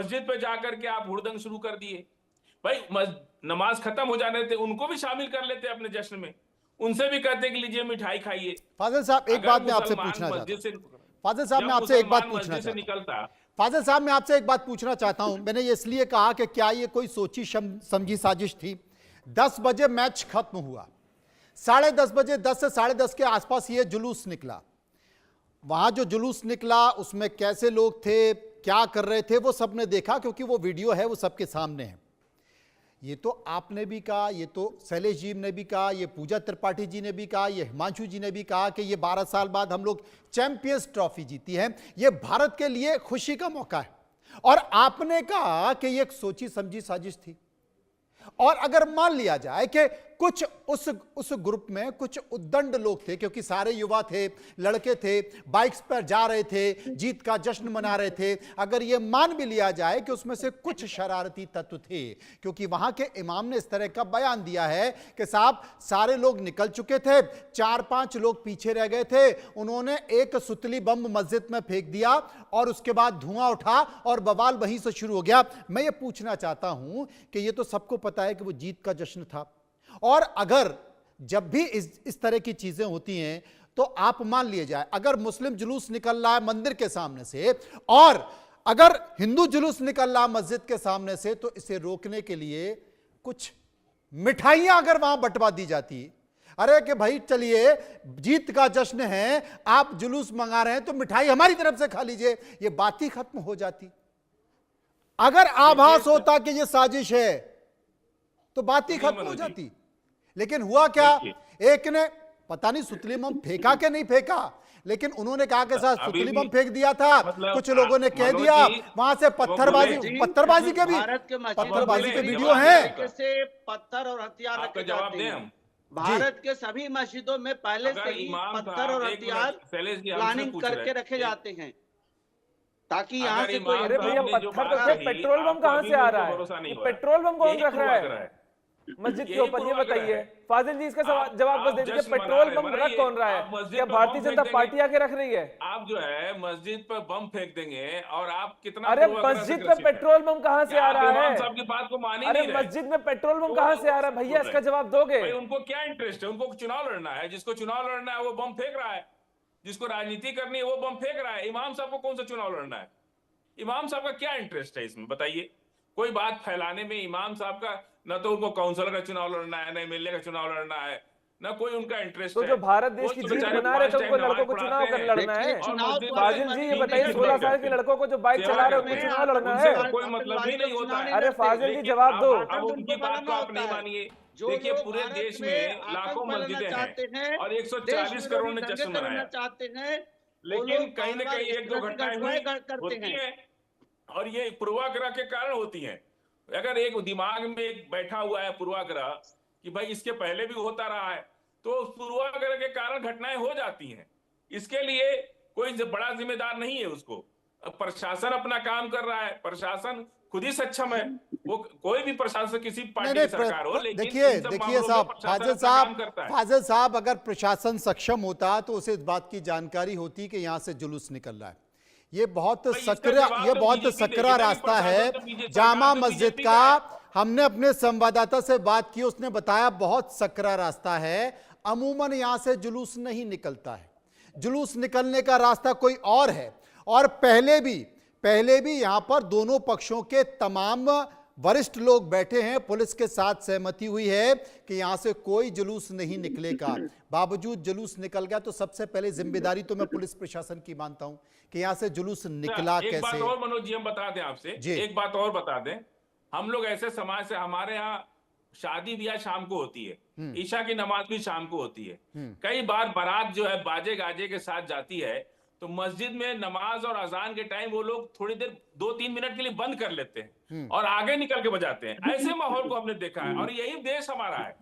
मस्जिद पे जाकर के आप हुड़दंग शुरू कर दिए। भाई नमाज खत्म हो जाने थे, उनको भी शामिल कर लेते अपने जश्न में, उनसे भी कहते कि लीजिए मिठाई खाइए। फाजिल साहब एक अगर बात मैं आपसे मुसलमान पूछना चाहता मस्जिद हूं। से फाजिल साहब मैं जब आपसे एक बात मुसलमान पूछना मस्जिद से चाहता हूं। निकलता। फाजिल साहब मैं आपसे एक बात पूछना चाहता हूं। मैंने ये इसलिए कहा कि क्या ये कोई सोची समझी साजिश थी? 10 बजे मैच खत्म हुआ, 10:30 बजे, 10 से 10:30 के आसपास ये जुलूस निकला। वहां जो जुलूस निकला उसमें कैसे लोग थे, क्या कर रहे थे, वो सबने देखा, क्योंकि वो वीडियो है, वो सबके सामने है। ये तो आपने भी कहा, ये तो शैलेश जी ने भी कहा, ये पूजा त्रिपाठी जी ने भी कहा, ये हिमांशु जी ने भी कहा कि ये 12 साल बाद हम लोग चैंपियंस ट्रॉफी जीती है, ये भारत के लिए खुशी का मौका है। और आपने कहा कि ये एक सोची समझी साजिश थी। और अगर मान लिया जाए कि कुछ उस ग्रुप में कुछ उद्दंड लोग थे, क्योंकि सारे युवा थे, लड़के थे, बाइक्स पर जा रहे थे, जीत का जश्न मना रहे थे, अगर यह मान भी लिया जाए कि उसमें से कुछ शरारती तत्व थे, क्योंकि वहां के इमाम ने इस तरह का बयान दिया है कि साहब सारे लोग निकल चुके थे, 4-5 लोग पीछे रह गए थे, उन्होंने एक सुतली बम मस्जिद में फेंक दिया और उसके बाद धुआं उठा और बवाल वहीं से शुरू हो गया। मैं ये पूछना चाहता हूं कि ये तो सबको पता है कि वो जीत का जश्न था, और अगर जब भी इस तरह की चीजें होती हैं तो आप मान लिए जाए, अगर मुस्लिम जुलूस निकल रहा है मंदिर के सामने से और अगर हिंदू जुलूस निकल रहा है मस्जिद के सामने से, तो इसे रोकने के लिए कुछ मिठाइयां अगर वहां बंटवा दी जाती, अरे कि भाई चलिए जीत का जश्न है, आप जुलूस मंगा रहे हैं तो मिठाई हमारी तरफ से खा लीजिए, ये बात ही खत्म हो जाती। अगर आभास होता कि ये साजिश है तो बात ही खत्म हो जाती। लेकिन हुआ क्या, एक ने पता नहीं सुतली बम फेंका कि नहीं फेंका, लेकिन उन्होंने कहा कि साहब सुतली बम फेंक दिया था, कुछ लोगों ने कह दिया, वहां से पत्थरबाजी के भी पत्थरबाजी के वीडियो हैं, से पत्थर और हथियार रखे जाते हैं। भारत के सभी मस्जिदों में पहले से ही पत्थर और हथियार प्लानिंग करके रखे जाते हैं, ताकि यहाँ से कोई। अरे भैया पत्थर तो थे, पेट्रोल बम कहाँ से आ रहा है? पेट्रोल बम कौन रख रहा है मस्जिद के ऊपर, ये बताइए। फाजिल जी इसका जवाब बस दे दीजिए, पेट्रोल बम रख कौन रहा है? क्या भारतीय जनता पार्टी आके रख रही है? आप जो है मस्जिद पर बम फेंक देंगे और आप कितना, अरे मस्जिद में पेट्रोल बम कहाँ से आ रहा है? सबकी बात को मान ही अरे नहीं रहे। मस्जिद में पेट्रोल बम कहाँ से आ रहा है भैया, इसका जवाब दोगे? उनको क्या इंटरेस्ट है? उनको चुनाव लड़ना है, जिसको चुनाव लड़ना है वो बम फेंक रहा है, जिसको राजनीति करनी है वो बम फेंक रहा है। इमाम साहब को कौन सा चुनाव लड़ना है? इमाम साहब का क्या इंटरेस्ट है इसमें, बताइए। कोई बात फैलाने में इमाम साहब का न तो उनको काउंसिलर का चुनाव लड़ना है, न एमएलए का चुनाव लड़ना है, न कोई उनका इंटरेस्ट है। तो जो भारत देश की जीत बना रहे थे उनको लड़कों को चुनाव कर लड़ना है। फाजिल जी ये बताइए, 16 साल के लड़कों को जो बाइक चला रहे हैं उनको चुनाव लड़ना है? कोई मतलब ही नहीं होता है। अरे फाजिल जी जवाब दो। अब उनकी बात को आप नहीं मानिए। देखिए पूरे देश में लाखों मस्जिदें हैं और 140 करोड़ ने जश्न मनाया चाहते हैं, लेकिन कहीं न कहीं 1-2 घटनाएं होती हैं और ये पूर्वाग्रह के कारण होती हैं। अगर एक दिमाग में एक बैठा हुआ है पूर्वाग्रह कि भाई इसके पहले भी होता रहा है, तो उस पूर्वाग्रह के कारण घटनाएं हो जाती हैं। इसके लिए कोई बड़ा जिम्मेदार नहीं है उसको। अब प्रशासन अपना काम कर रहा है, प्रशासन खुद ही सक्षम है, वो कोई भी प्रशासन किसी पार्टी की सरकार हो, लेकिन देखिए साहब, फाजिल साहब अगर प्रशासन सक्षम होता तो उसे इस बात की जानकारी होती कि यहां से जुलूस निकल रहा है। ये बहुत सकरा रास्ता है जामा मस्जिद का। हमने अपने संवाददाता से बात की, उसने बताया बहुत सकरा रास्ता है, अमूमन यहां से जुलूस नहीं निकलता है, जुलूस निकलने का रास्ता कोई और है। और पहले भी यहां पर दोनों पक्षों के तमाम वरिष्ठ लोग बैठे हैं, पुलिस के साथ सहमति हुई है कि यहां से कोई जुलूस नहीं निकलेगा। बावजूद जुलूस निकल गया तो सबसे पहले जिम्मेदारी तो मैं पुलिस प्रशासन की मानता हूं कि यहां से जुलूस निकला कैसे। एक बात और मनोज जी हम बता दें आपसे, एक बात और बता दें, हम लोग ऐसे समाज से, हमारे यहाँ शादी ब्याह शाम को होती है, ईशा की नमाज भी शाम को होती है। कई बार बारात जो है बाजे गाजे के साथ जाती है तो मस्जिद में नमाज और अजान के टाइम वो लोग थोड़ी देर 2-3 मिनट के लिए बंद कर लेते हैं और आगे निकल के बजाते हैं। ऐसे माहौल को हमने देखा है और यही देश हमारा है।